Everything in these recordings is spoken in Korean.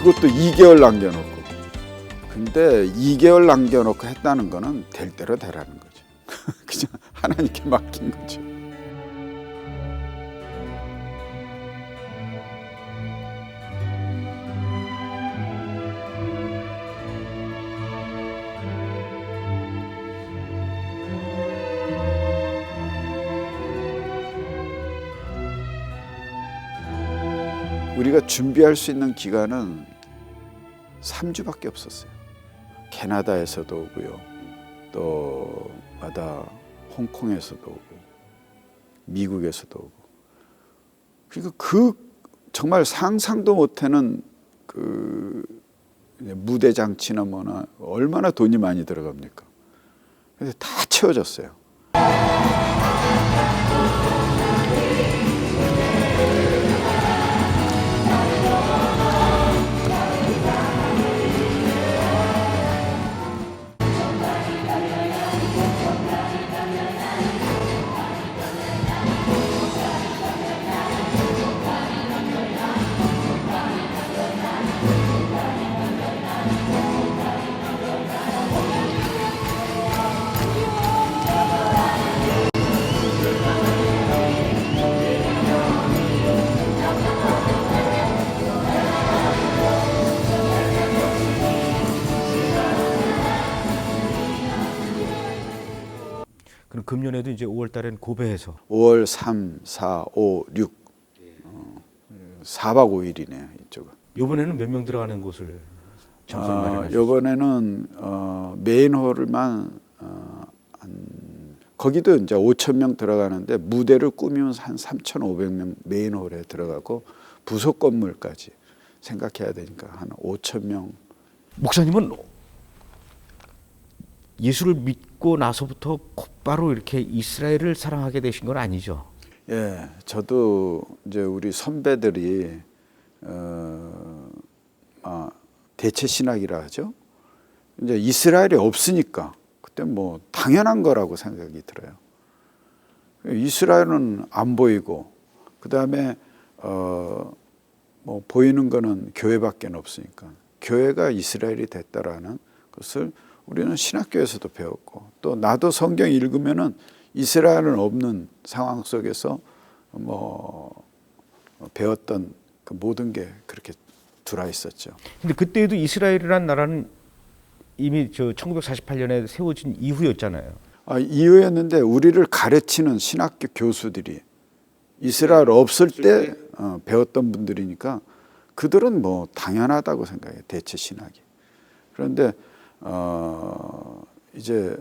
그것도 2개월 남겨놓고. 근데 2개월 남겨놓고 했다는 거는 될 대로 되라는 거죠. 그냥 하나님께 맡긴 거죠. 우리가 준비할 수 있는 기간은 3주밖에 없었어요. 캐나다에서도 오고요. 또 마다 홍콩에서도 오고 미국에서도 오고. 그러니까 그 정말 상상도 못하는 그 무대 장치나 뭐나 얼마나 돈이 많이 들어갑니까? 그래서 다 채워졌어요. 그럼 금년에도 이제 5월 달엔 고베에서 5월 3, 4, 5, 6 4박 5일이네요. 이쪽은. 이번에는 몇 명 들어가는 곳을 장소를 마련하셨어요? 이번에는 메인홀만 거기도 이제 5천 명 들어가는데 무대를 꾸미면 한 3,500명 메인홀에 들어가고 부속 건물까지 생각해야 되니까 한 5천 명. 목사님은 예수를 믿고 나서부터 곧바로 이렇게 이스라엘을 사랑하게 되신 건 아니죠? 예, 저도 이제 우리 선배들이 대체 신학이라 하죠. 이제 이스라엘이 없으니까 그때 뭐 당연한 거라고 생각이 들어요. 이스라엘은 안 보이고 그 다음에 뭐 보이는 거는 교회밖에 없으니까 교회가 이스라엘이 됐다라는 것을 우리는 신학교에서도 배웠고 또 나도 성경 읽으면은 이스라엘은 없는 상황 속에서 뭐 배웠던 그 모든 게 그렇게 들어 있었죠. 근데 그때도 이스라엘이라는 나라는 이미 저 1948년에 세워진 이후였잖아요. 이후였는데 우리를 가르치는 신학교 교수들이 이스라엘 없을 때 배웠던 분들이니까 그들은 뭐 당연하다고 생각해요. 대체 신학이. 그런데 이제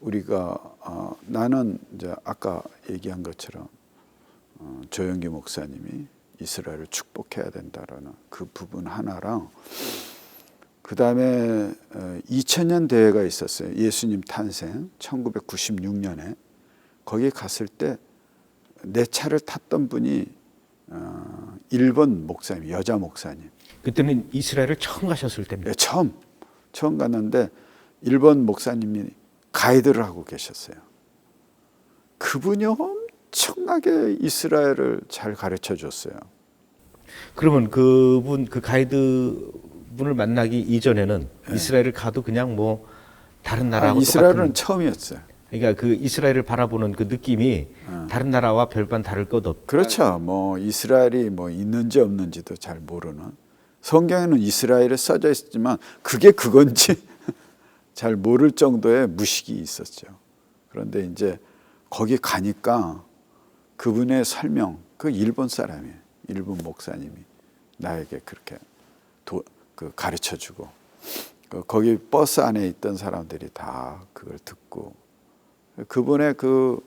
우리가 나는 이제 아까 얘기한 것처럼 조영기 목사님이 이스라엘을 축복해야 된다라는 그 부분 하나랑 그 다음에 2000년 대회가 있었어요. 예수님 탄생 1996년에 거기 갔을 때 내 차를 탔던 분이 일본 목사님, 여자 목사님. 그때는 이스라엘을 처음 가셨을 때입니다. 네, 처음 갔는데 일본 목사님이 가이드를 하고 계셨어요. 그분이 엄청나게 이스라엘을 잘 가르쳐 줬어요. 그러면 그분 그 가이드 분을 만나기 이전에는 이스라엘을 가도 그냥 뭐 다른 나라하고 이스라엘은 똑같은, 처음이었어요. 그러니까 그 이스라엘을 바라보는 그 느낌이 다른 나라와 별반 다를 것 없. 그렇죠. 뭐 이스라엘이 뭐 있는지 없는지도 잘 모르는. 성경에는 이스라엘에 써져 있지만 그게 그건지 잘 모를 정도의 무식이 있었죠. 그런데 이제 거기 가니까 그분의 설명, 그 일본 사람이에요. 일본 목사님이 나에게 그렇게 가르쳐주고 거기 버스 안에 있던 사람들이 다 그걸 듣고 그분의 그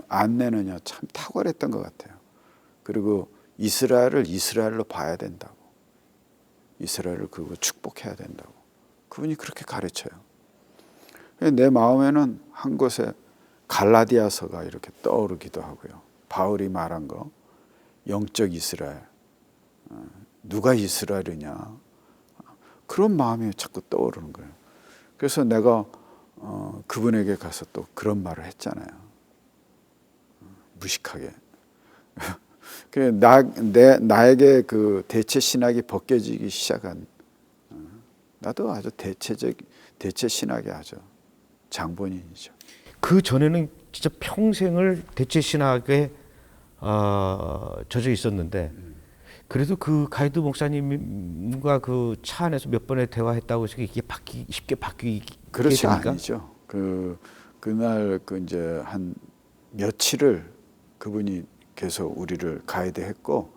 안내는요 참 탁월했던 것 같아요. 그리고 이스라엘을 이스라엘로 봐야 된다고, 이스라엘을 그거 축복해야 된다고 그분이 그렇게 가르쳐요. 내 마음에는 한 곳에 갈라디아서가 이렇게 떠오르기도 하고요. 바울이 말한 거 영적 이스라엘, 누가 이스라엘이냐 그런 마음이 자꾸 떠오르는 거예요. 그래서 내가 그분에게 가서 또 그런 말을 했잖아요. 무식하게 나에게 그 대체 신학이 벗겨지기 시작한 나도 아주 대체 신학의 아주 장본인이죠. 그 전에는 진짜 평생을 대체 신학에 젖어 있었는데 그래도 그 가이드 목사님과 그 차 안에서 몇 번의 대화했다고 해서 이게 쉽게 바뀌게 그렇죠. 됩니까? 아니죠. 그날 그 이제 한 며칠을 그분이 계속 우리를 가이드했고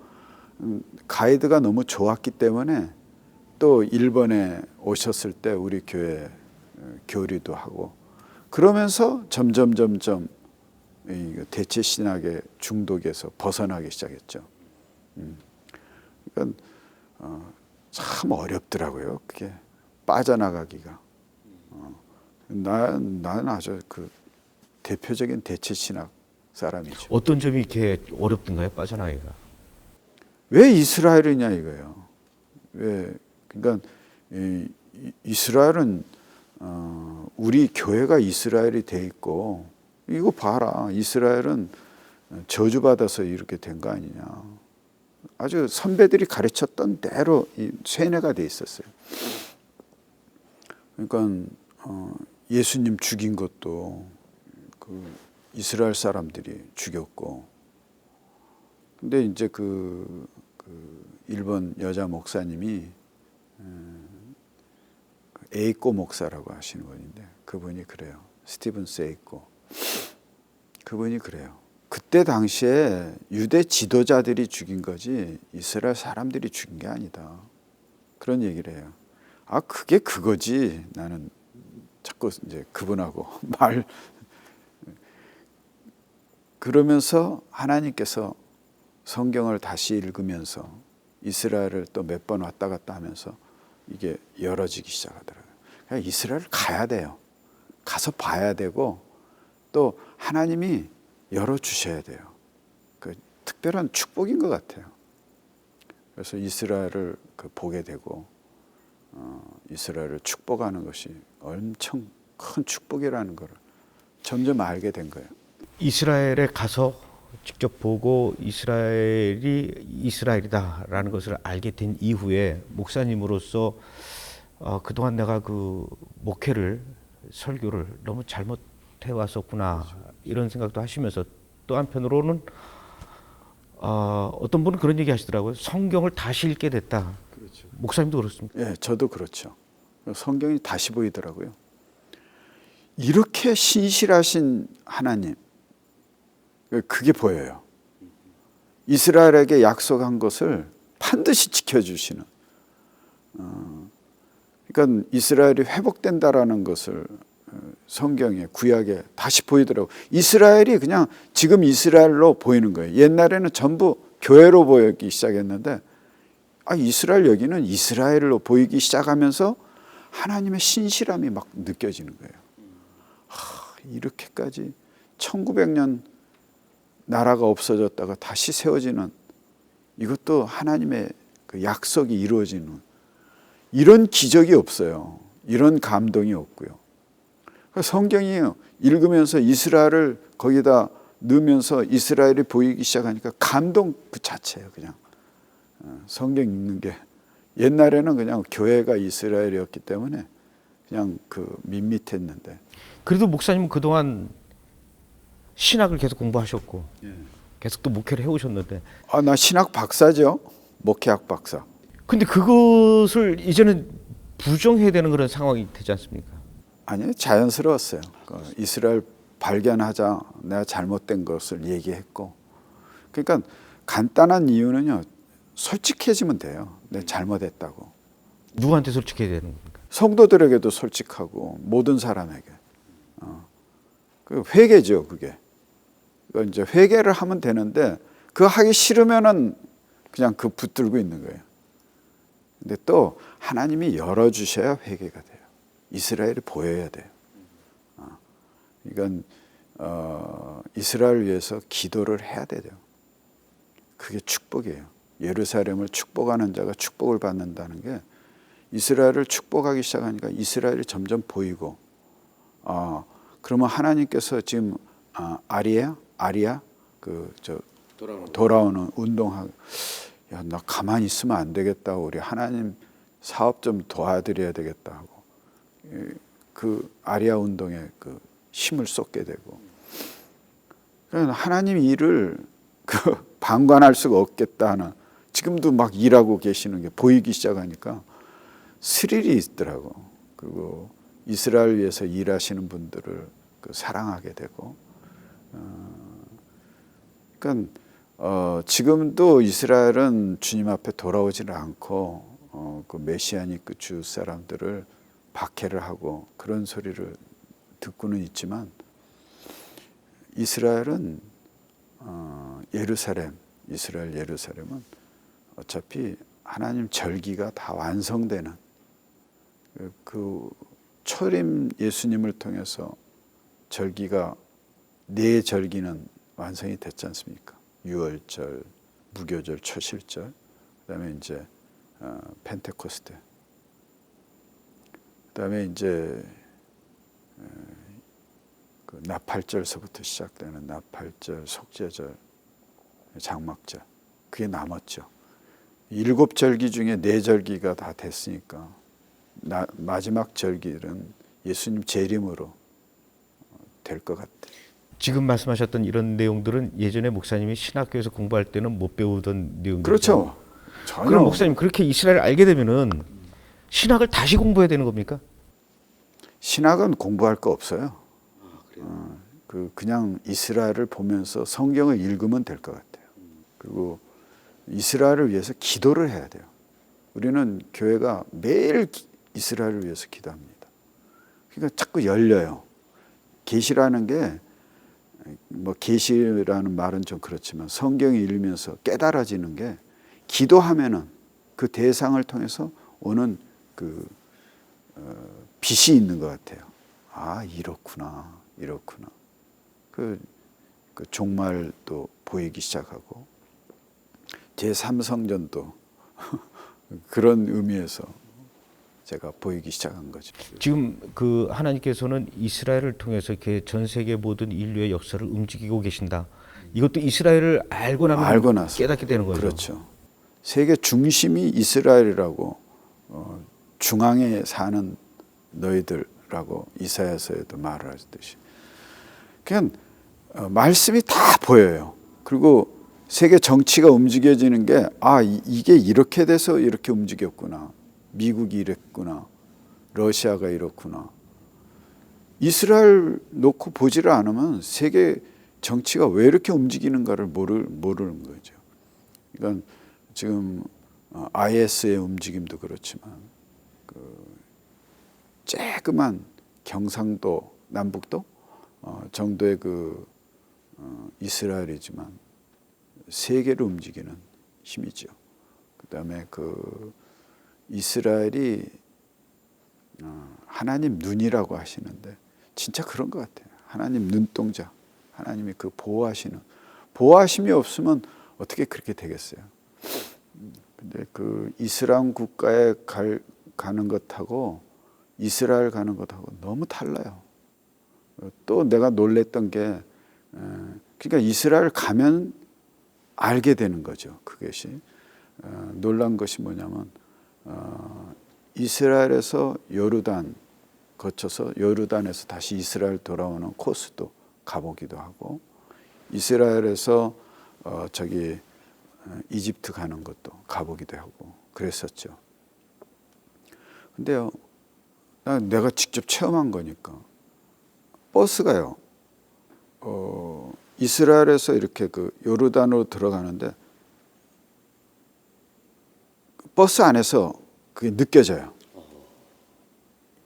가이드가 너무 좋았기 때문에 또 일본에 오셨을 때 우리 교회 교류도 하고 그러면서 점점 이 대체 신학의 중독에서 벗어나기 시작했죠. 그러니까 참 어렵더라고요. 그게 빠져나가기가. 나는 아주 그 대표적인 대체 신학 사람이죠. 어떤 점이 이렇게 어렵던가요? 빠져나가기가. 왜 이스라엘이냐 이거예요. 왜 그러니까 이스라엘은 우리 교회가 이스라엘이 돼 있고 이거 봐라. 이스라엘은 저주받아서 이렇게 된 거 아니냐. 아주 선배들이 가르쳤던 대로 세뇌가 돼 있었어요. 그러니까 예수님 죽인 것도 그 이스라엘 사람들이 죽였고, 근데 이제 그 일본 여자 목사님이 에이코 목사라고 하시는 분인데 그분이 그래요. 스티븐 세이코. 그분이 그래요. 그때 당시에 유대 지도자들이 죽인 거지 이스라엘 사람들이 죽인 게 아니다. 그런 얘기를 해요. 아, 그게 그거지. 나는 자꾸 이제 그분하고 그러면서 하나님께서 성경을 다시 읽으면서 이스라엘을 또 몇 번 왔다 갔다 하면서 이게 열어지기 시작하더라고요. 그러니까 이스라엘 가야 돼요. 가서 봐야 되고 또 하나님이 열어주셔야 돼요. 그 특별한 축복인 것 같아요. 그래서 이스라엘을 보게 되고 이스라엘을 축복하는 것이 엄청 큰 축복이라는 걸 점점 알게 된 거예요. 이스라엘에 가서 직접 보고 이스라엘이 이스라엘이다라는 것을 알게 된 이후에 목사님으로서 그동안 내가 그 목회를 설교를 너무 잘못해 왔었구나 이런 생각도 하시면서 또 한편으로는 어떤 분은 그런 얘기 하시더라고요. 성경을 다시 읽게 됐다. 그렇죠. 목사님도 그렇습니까? 예, 저도 그렇죠. 성경이 다시 보이더라고요. 이렇게 신실하신 하나님, 그게 보여요. 이스라엘에게 약속한 것을 반드시 지켜주시는. 그러니까 이스라엘이 회복된다라는 것을 성경에 구약에 다시 보이더라고요. 이스라엘이 그냥 지금 이스라엘로 보이는 거예요. 옛날에는 전부 교회로 보이기 시작했는데 이스라엘 여기는 이스라엘로 보이기 시작하면서 하나님의 신실함이 막 느껴지는 거예요. 이렇게까지 1900년 나라가 없어졌다가 다시 세워지는 이것도 하나님의 그 약속이 이루어지는 이런 기적이 없어요. 이런 감동이 없고요. 성경이 읽으면서 이스라엘을 거기다 넣으면서 이스라엘이 보이기 시작하니까 감동 그 자체예요. 그냥 성경 읽는 게 옛날에는 그냥 교회가 이스라엘이었기 때문에 그냥 밋밋했는데 그래도 목사님은 그동안 신학을 계속 공부하셨고 계속 또 목회를 해오셨는데 나 신학 박사죠. 목회학 박사. 근데 그것을 이제는 부정해야 되는 그런 상황이 되지 않습니까? 아니요. 자연스러웠어요. 이스라엘 발견하자 내가 잘못된 것을 얘기했고 그러니까 간단한 이유는요. 솔직해지면 돼요. 내가 잘못했다고. 누구한테 솔직해야 되는 겁니까? 성도들에게도 솔직하고 모든 사람에게. 그 회개죠. 그게. 이제 회개를 하면 되는데 그거 하기 싫으면은 그냥 붙들고 있는 거예요. 근데 또 하나님이 열어주셔야 회개가 돼요. 이스라엘이 보여야 돼요. 이건 이스라엘 위해서 기도를 해야 돼요. 그게 축복이에요. 예루살렘을 축복하는 자가 축복을 받는다는 게 이스라엘을 축복하기 시작하니까 이스라엘이 점점 보이고 그러면 하나님께서 지금 아리아 돌아오는 운동하고 야, 나 가만히 있으면 안 되겠다. 우리 하나님 사업 좀 도와드려야 되겠다 하고 그 아리아 운동에 그 힘을 쏟게 되고 그러니까 하나님 일을 그 방관할 수가 없겠다 하는 지금도 막 일하고 계시는 게 보이기 시작하니까 스릴이 있더라고. 그리고 이스라엘 위해서 일하시는 분들을 그 사랑하게 되고 그러니까 지금도 이스라엘은 주님 앞에 돌아오지를 않고 그 메시아닉 그 주 사람들을 박해를 하고 그런 소리를 듣고는 있지만 이스라엘은 이스라엘 예루살렘은 어차피 하나님 절기가 다 완성되는 그 초림 예수님을 통해서 절기가 네 절기는 완성이 됐지 않습니까? 유월절, 무교절, 초실절, 그다음에 이제 펜테코스테, 그다음에 이제 그 나팔절서부터 시작되는 나팔절, 속죄절, 장막절 그게 남았죠. 7절기 중에 4절기가 다 됐으니까 마지막 절기는 예수님 재림으로 될 것 같아요. 지금 말씀하셨던 이런 내용들은 예전에 목사님이 신학교에서 공부할 때는 못 배우던 내용들이죠. 그렇죠. 전혀. 그럼 목사님 그렇게 이스라엘을 알게 되면은 신학을 다시 공부해야 되는 겁니까? 신학은 공부할 거 없어요. 그냥 이스라엘을 보면서 성경을 읽으면 될 것 같아요. 그리고 이스라엘을 위해서 기도를 해야 돼요. 우리는 교회가 매일 이스라엘을 위해서 기도합니다. 그러니까 자꾸 열려요. 계시라는 게 뭐 계시라는 말은 좀 그렇지만 성경을 읽으면서 깨달아지는 게 기도하면은 그 대상을 통해서 오는 그 빛이 있는 것 같아요. 아 이렇구나. 그 종말도 보이기 시작하고 제3성전도 그런 의미에서 제가 보이기 시작한 거죠. 지금 그 하나님께서는 이스라엘을 통해서 이렇게 전 세계 모든 인류의 역사를 움직이고 계신다. 이것도 이스라엘을 알고 나면 깨닫게 되는 거죠. 그렇죠. 세계 중심이 이스라엘이라고 중앙에 사는 너희들라고 이사야서에도 말을 하듯이 그냥 말씀이 다 보여요. 그리고 세계 정치가 움직여지는 게 이게 이렇게 돼서 이렇게 움직였구나. 미국이 이랬구나. 러시아가 이렇구나. 이스라엘 놓고 보지를 않으면 세계 정치가 왜 이렇게 움직이는가를 모르는 거죠. 그러니까 지금 IS의 움직임도 그렇지만 조그만 경상도, 남북도 정도의 이스라엘이지만 세계를 움직이는 힘이죠. 그다음에 이스라엘이 하나님 눈이라고 하시는데 진짜 그런 것 같아요. 하나님 눈동자, 하나님이 보호하심이 없으면 어떻게 그렇게 되겠어요? 근데 이슬람 국가에 가는 것하고 이스라엘 가는 것하고 너무 달라요. 또 내가 놀랬던 게 그러니까 이스라엘 가면 알게 되는 거죠. 그것이 놀란 것이 뭐냐면 이스라엘에서 요르단 거쳐서 요르단에서 다시 이스라엘 돌아오는 코스도 가보기도 하고 이스라엘에서 이집트 가는 것도 가보기도 하고 그랬었죠. 근데요, 내가 직접 체험한 거니까 버스가요. 이스라엘에서 이렇게 요르단으로 들어가는데 버스 안에서 그게 느껴져요.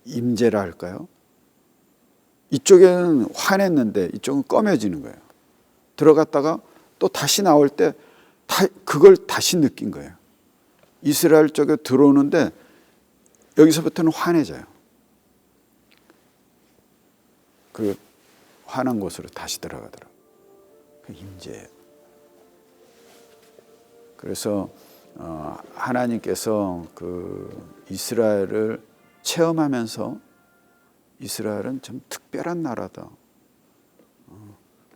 임재라 할까요? 이쪽에는 환했는데 이쪽은 검해지는 거예요. 들어갔다가 또 다시 나올 때 그걸 다시 느낀 거예요. 이스라엘 쪽에 들어오는데 여기서부터는 환해져요. 그 환한 곳으로 다시 들어가더라고요. 그 임재예요. 그래서 하나님께서 이스라엘을 체험하면서 이스라엘은 좀 특별한 나라다.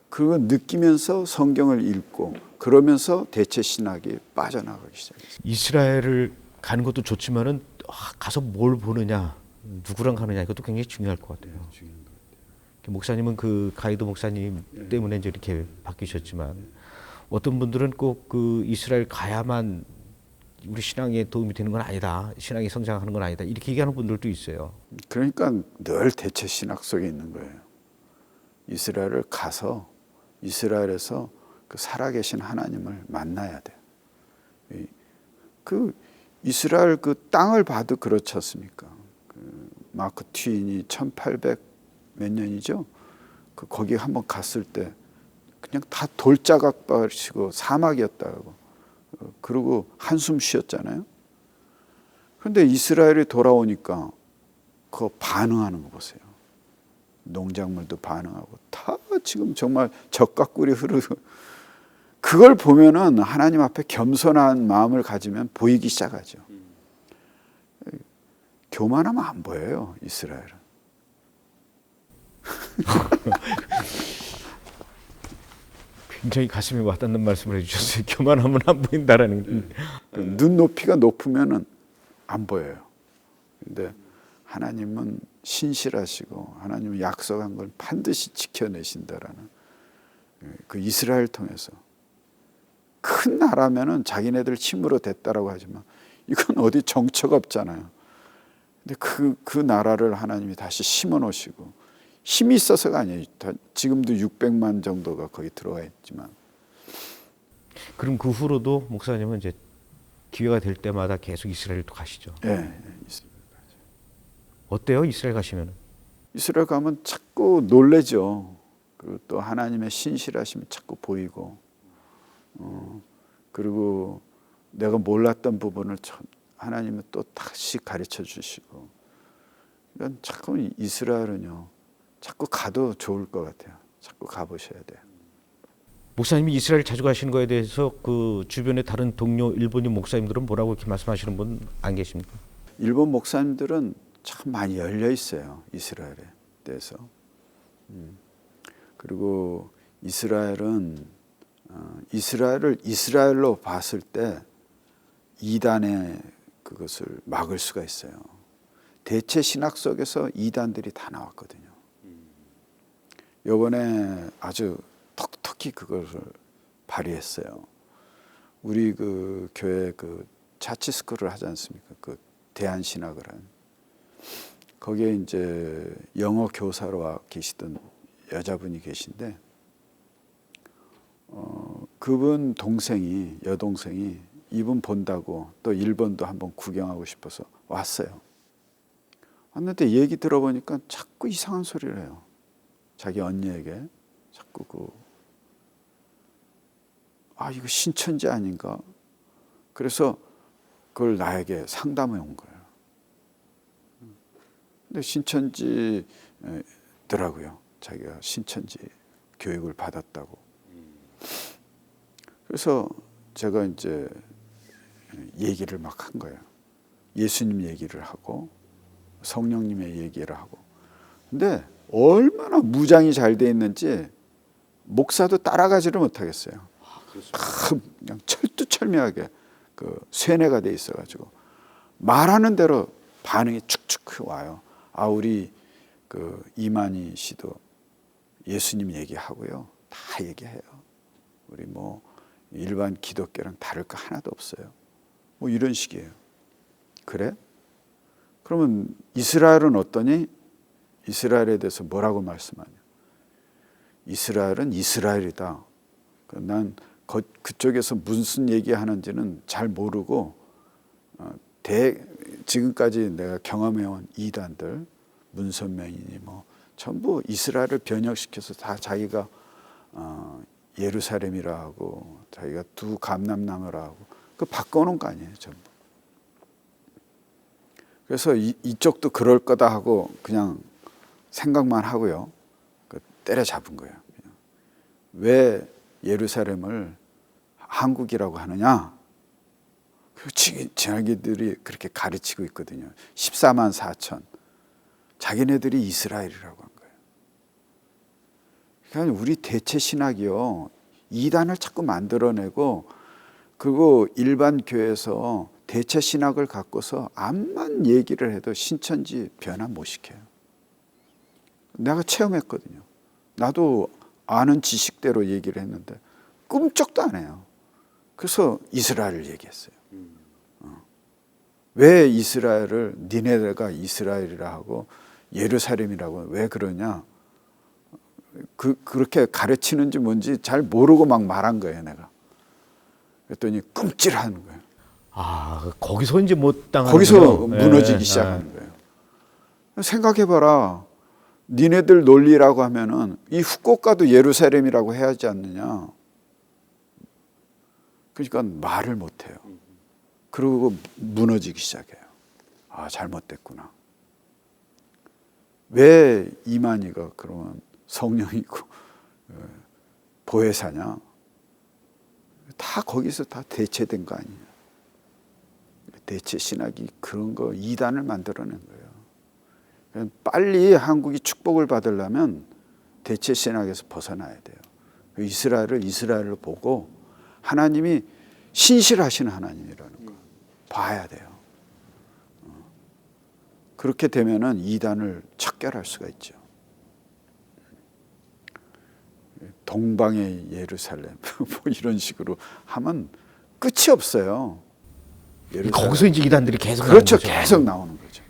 그걸 느끼면서 성경을 읽고 그러면서 대체 신학이 빠져나가기 시작했어요. 이스라엘을 가는 것도 좋지만은 가서 뭘 보느냐, 누구랑 가느냐 이것도 굉장히 중요할 것 같아요. 목사님은 그 가이드 목사님 때문에 이제 이렇게 바뀌셨지만 어떤 분들은 꼭 그 이스라엘 가야만 우리 신앙에 도움이 되는 건 아니다, 신앙이 성장하는 건 아니다 이렇게 얘기하는 분들도 있어요. 그러니까 늘 대체 신학 속에 있는 거예요. 이스라엘을 가서 이스라엘에서 그 살아계신 하나님을 만나야 돼. 그 이스라엘 그 땅을 봐도 그렇지 않습니까? 그 마크 트윈이 1800 몇 년이죠? 그 거기 한번 갔을 때 그냥 다 돌자각밭이고 사막이었다고. 그리고 한숨 쉬었잖아요. 그런데 이스라엘이 돌아오니까 그거 반응하는 거 보세요. 농작물도 반응하고 다 지금 정말 젖과 꿀이 흐르고 그걸 보면은 하나님 앞에 겸손한 마음을 가지면 보이기 시작하죠. 교만하면 안 보여요, 이스라엘은. 굉장히 가슴에 와닿는 말씀을 해주셨어요. 교만하면 안 보인다라는. 눈높이가 높으면은 안 보여요. 근데 하나님은 신실하시고 하나님은 약속한 걸 반드시 지켜내신다라는 그 이스라엘 통해서 큰 나라면은 자기네들 힘으로 됐다라고 하지만 이건 어디 정처가 없잖아요. 근데 그 나라를 하나님이 다시 심어 놓으시고 힘이 있어서가 아니에요. 지금도 600만 정도가 거기 들어와 있지만. 그럼 그 후로도 목사님은 이제 기회가 될 때마다 계속 이스라엘도 가시죠. 네, 어때요? 이스라엘 가시면? 이스라엘 가면 자꾸 놀래죠. 그리고 또 하나님의 신실하심이 자꾸 보이고, 그리고 내가 몰랐던 부분을 하나님은 또 다시 가르쳐 주시고. 그러니까 자꾸 이스라엘은요, 자꾸 가도 좋을 것 같아요. 자꾸 가보셔야 돼요. 목사님이 이스라엘 자주 가시는 거에 대해서 그 주변의 다른 동료 일본인 목사님들은 뭐라고 이렇게 말씀하시는 분 안 계십니까? 일본 목사님들은 참 많이 열려 있어요. 이스라엘에 대해서. 그리고 이스라엘은 이스라엘을 이스라엘로 봤을 때 이단의 그것을 막을 수가 있어요. 대체 신학 속에서 이단들이 다 나왔거든요. 이번에 아주 톡톡히 그것을 발휘했어요. 우리 그 교회 그 차치스쿨을 하지 않습니까? 그 대한신학을 한. 거기에 이제 영어 교사로 와 계시던 여자분이 계신데, 그분 동생이, 여동생이 이분 본다고 또 일본도 한번 구경하고 싶어서 왔어요. 왔는데 얘기 들어보니까 자꾸 이상한 소리를 해요. 자기 언니에게 자꾸 이거 신천지 아닌가? 그래서 그걸 나에게 상담해 온 거예요. 근데 신천지더라고요. 자기가 신천지 교육을 받았다고. 그래서 제가 이제 얘기를 막 한 거예요. 예수님 얘기를 하고 성령님의 얘기를 하고. 근데 얼마나 무장이 잘 돼 있는지 목사도 따라가지를 못하겠어요. 그냥 철두철미하게 그 쇠뇌가 돼 있어가지고 말하는 대로 반응이 축축 와요. 우리 그 이만희 씨도 예수님 얘기하고요. 다 얘기해요. 우리 뭐 일반 기독교랑 다를 거 하나도 없어요. 뭐 이런 식이에요. 그래? 그러면 이스라엘은 어떠니? 이스라엘에 대해서 뭐라고 말씀하냐? 이스라엘은 이스라엘이다. 난 그쪽에서 무슨 얘기하는지는 잘 모르고 지금까지 내가 경험해온 이단들, 문선명이니 뭐 전부 이스라엘을 변형시켜서 다 자기가 예루살렘이라 하고 자기가 두 감람나무라 하고 그 바꿔놓은 거 아니에요, 전부. 그래서 이쪽도 그럴 거다 하고 그냥 생각만 하고요. 때려잡은 거예요. 왜 예루살렘을 한국이라고 하느냐? 자기들이 그렇게 가르치고 있거든요. 14만 4천. 자기네들이 이스라엘이라고 한 거예요. 그러니까 우리 대체 신학이요, 이단을 자꾸 만들어내고, 그리고 일반 교회에서 대체 신학을 갖고서 암만 얘기를 해도 신천지 변화 못 시켜요. 내가 체험했거든요. 나도 아는 지식대로 얘기를 했는데 꿈쩍도 안 해요. 그래서 이스라엘을 얘기했어요. 왜 이스라엘을 니네가 이스라엘이라 하고 예루살렘이라고 왜 그러냐? 그렇게 가르치는지 뭔지 잘 모르고 막 말한 거예요, 내가. 그랬더니 꿈찔하는 거예요. 아, 거기서 이제 못 당하는 거기서 거죠? 무너지기 예, 시작하는 거예요. 생각해봐라. 니네들 논리라고 하면은 이 후쿠오카도 예루살렘이라고 해야 하지 않느냐. 그러니까 말을 못해요. 그리고 무너지기 시작해요. 아, 잘못됐구나. 왜 이만희가 그러면 성령이고 보혜사냐? 다 거기서 다 대체된 거 아니냐. 대체 신학이 그런 거 이단을 만들어낸 거예요. 빨리 한국이 축복을 받으려면 대체 신학에서 벗어나야 돼요. 이스라엘을 이스라엘로 보고 하나님이 신실하신 하나님이라는 거 봐야 돼요. 그렇게 되면은 이단을 척결할 수가 있죠. 동방의 예루살렘 뭐 이런 식으로 하면 끝이 없어요. 예루살렘. 거기서 이제 이단들이 계속 그렇죠. 나오는 거죠. 계속 나오는 거죠.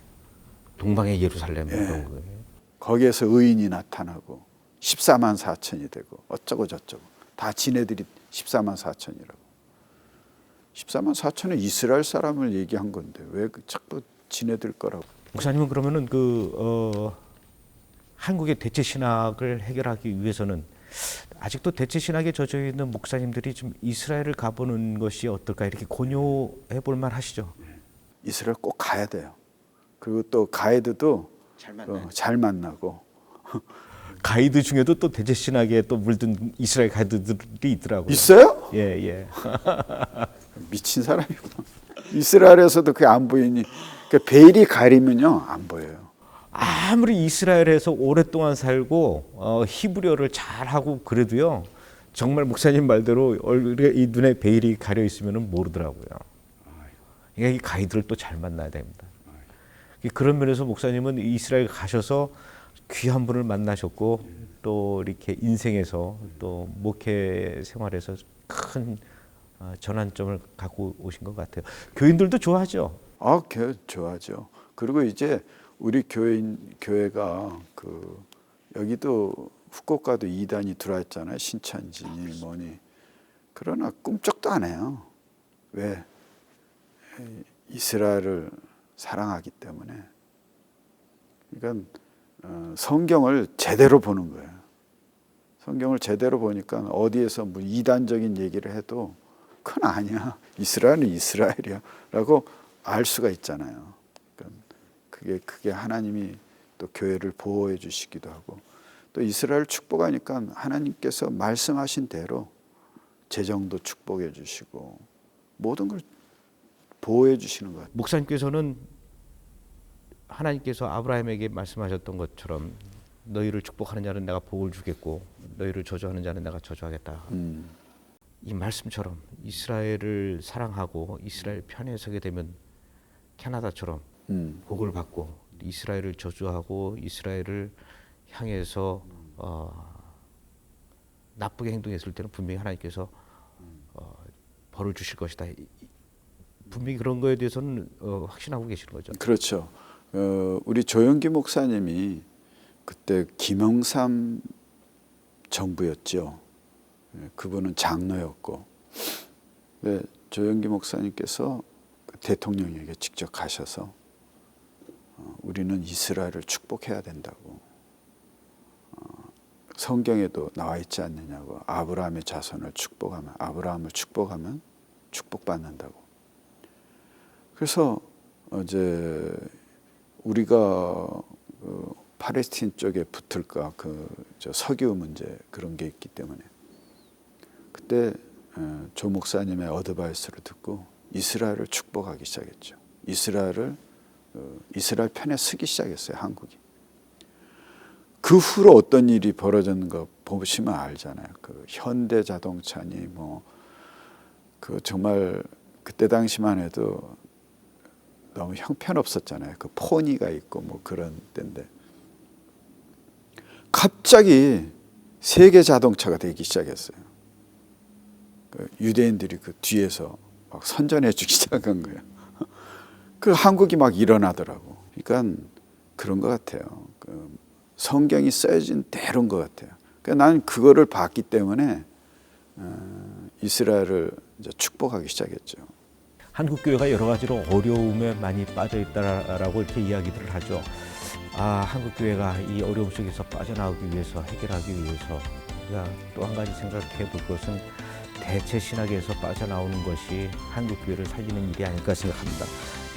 동방의 예루살렘 예. 이런 거. 거기에서 의인이 나타나고 14만 4천이 되고 어쩌고 저쩌고 다 지네들이 14만 4천이라고. 14만 4천은 이스라엘 사람을 얘기한 건데 왜 자꾸 지네들 거라고. 목사님은 그러면은 한국의 대체 신학을 해결하기 위해서는 아직도 대체 신학에 젖어 있는 목사님들이 좀 이스라엘을 가보는 것이 어떨까 이렇게 권유해 볼 만하시죠. 이스라엘 꼭 가야 돼요. 그리고 또 가이드도 잘 만나고. 가이드 중에도 또 대체 신학에 또 물든 이스라엘 가이드들이 있더라고요. 있어요? 예, 예. 미친 사람이구나. 이스라엘에서도 그게 안 보이니. 그러니까 베일이 가리면요 안 보여요. 아무리 이스라엘에서 오랫동안 살고 히브리어를 잘하고 그래도요. 정말 목사님 말대로 얼굴에 이 눈에 베일이 가려 있으면 모르더라고요. 그러니까 이 가이드를 또 잘 만나야 됩니다. 그런 면에서 목사님은 이스라엘 가셔서 귀한 분을 만나셨고 또 이렇게 인생에서 또 목회 생활에서 큰 전환점을 갖고 오신 것 같아요. 교인들도 좋아하죠. 아, 좋아하죠. 그리고 이제 우리 교회가 여기도 후쿠오카도 이단이 들어왔잖아요. 신천지니 뭐니. 그러나 꿈쩍도 안 해요. 왜? 이스라엘을 사랑하기 때문에. 그러니까 성경을 제대로 보는 거예요. 성경을 제대로 보니까 어디에서 뭐 이단적인 얘기를 해도 그건 아니야. 이스라엘은 이스라엘이야. 라고 알 수가 있잖아요. 그러니까 그게 하나님이 또 교회를 보호해 주시기도 하고 또 이스라엘 축복하니까 하나님께서 말씀하신 대로 재정도 축복해 주시고 모든 걸 보호해 주시는 것 같아요. 목사님께서는 하나님께서 아브라함에게 말씀하셨던 것처럼 너희를 축복하는 자는 내가 복을 주겠고 너희를 저주하는 자는 내가 저주하겠다. 이 말씀처럼 이스라엘을 사랑하고 이스라엘 편에 서게 되면 캐나다처럼 복을 받고 이스라엘을 저주하고 이스라엘을 향해서 나쁘게 행동했을 때는 분명히 하나님께서 벌을 주실 것이다. 분명히 그런 거에 대해서는 확신하고 계시는 거죠. 그렇죠. 우리 조영기 목사님이 그때 김영삼 정부였죠. 그분은 장로였고 조영기 목사님께서 대통령에게 직접 가셔서 우리는 이스라엘을 축복해야 된다고 성경에도 나와 있지 않느냐고 아브라함의 자손을 축복하면 아브라함을 축복하면 축복받는다고. 그래서 이제 우리가 팔레스틴 쪽에 붙을까 석유 문제 그런 게 있기 때문에 그때 조 목사님의 어드바이스를 듣고 이스라엘을 축복하기 시작했죠. 이스라엘 편에 서기 시작했어요. 한국이. 그 후로 어떤 일이 벌어졌는가 보시면 알잖아요. 그 현대자동차니 뭐 그 정말 그때 당시만 해도 너무 형편없었잖아요. 그 포니가 있고 뭐 그런 때인데 갑자기 세계 자동차가 되기 시작했어요. 그 유대인들이 그 뒤에서 막 선전해 주기 시작한 거예요. 그 한국이 막 일어나더라고. 그러니까 그런 것 같아요. 그 성경이 써진 대로인 것 같아요. 그러니까 나는 그거를 봤기 때문에 이스라엘을 이제 축복하기 시작했죠. 한국 교회가 여러 가지로 어려움에 많이 빠져 있다라고 이렇게 이야기들을 하죠. 한국 교회가 이 어려움 속에서 빠져나오기 위해서, 해결하기 위해서 우리가 또 한 가지 생각해 볼 것은 대체 신학에서 빠져나오는 것이 한국 교회를 살리는 일이 아닐까 생각합니다.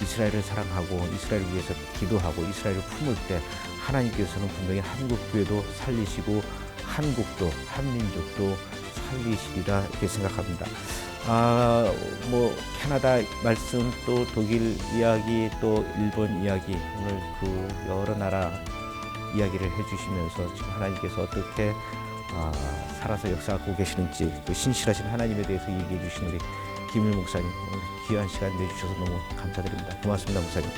이스라엘을 사랑하고 이스라엘을 위해서 기도하고 이스라엘을 품을 때 하나님께서는 분명히 한국 교회도 살리시고 한국도 한민족도 살리시리라 이렇게 생각합니다. 뭐 캐나다 말씀 또 독일 이야기 또 일본 이야기 오늘 그 여러 나라 이야기를 해주시면서 지금 하나님께서 어떻게 살아서 역사하고 계시는지 그 신실하신 하나님에 대해서 얘기해 주신 우리 김일 목사님 오늘 귀한 시간 내주셔서 너무 감사드립니다. 고맙습니다, 목사님.